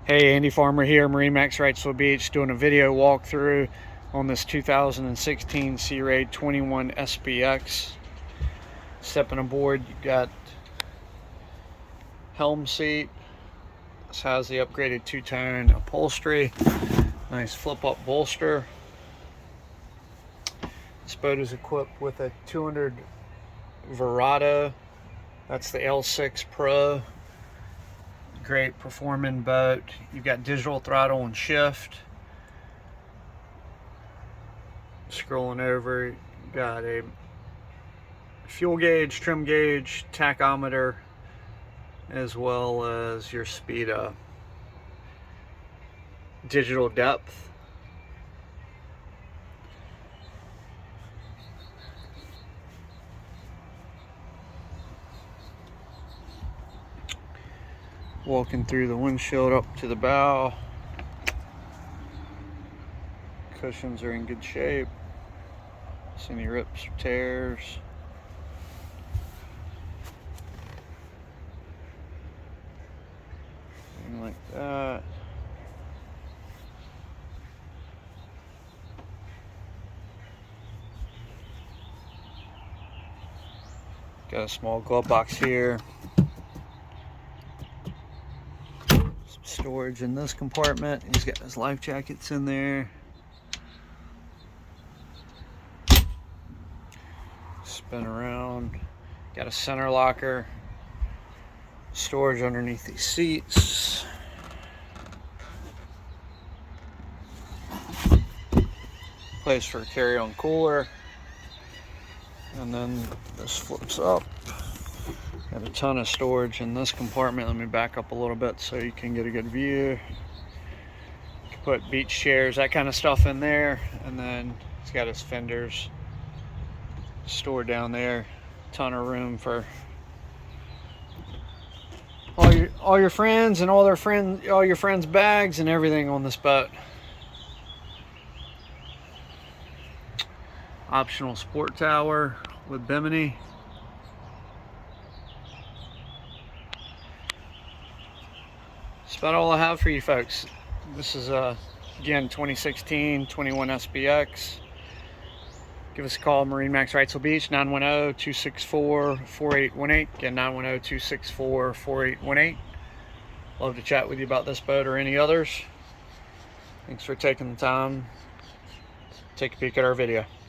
Hey, Andy Farmer here, MarineMax Wrightsville Beach, doing a video walkthrough on this 2016 Sea Ray 21 SPX. Stepping aboard, you got helm seat. This has the upgraded two-tone upholstery, nice flip-up bolster. This boat is equipped with a 200 Verado. That's the L6 Pro. Great performing boat. You've got digital throttle and shift. Scrolling over, you got a fuel gauge, trim gauge, tachometer, as well as your speed digital depth. Walking through the windshield up to the bow. Cushions are in good shape. See any rips or tears. Anything like that. Got a small glove box here. Storage in this compartment. He's got his life jackets in there. Spin around. Got a center locker. Storage underneath these seats. Place for a carry-on cooler. And then this flips up. Got a ton of storage in this compartment. Let me back up a little bit so you can get a good view. You can put beach chairs, that kind of stuff in there. And then it's got his fenders stored down there. Ton of room for all your friends and all your friends' bags and everything on this boat. Optional sport tower with bimini. That's about all I have for you folks. This is again 2016 21 SPX. Give us a call, MarineMax Wrightsville Beach, 910-264-4818. Again, 910-264-4818. Love to chat with you about this boat or any others. Thanks for taking the time to take a peek at our video.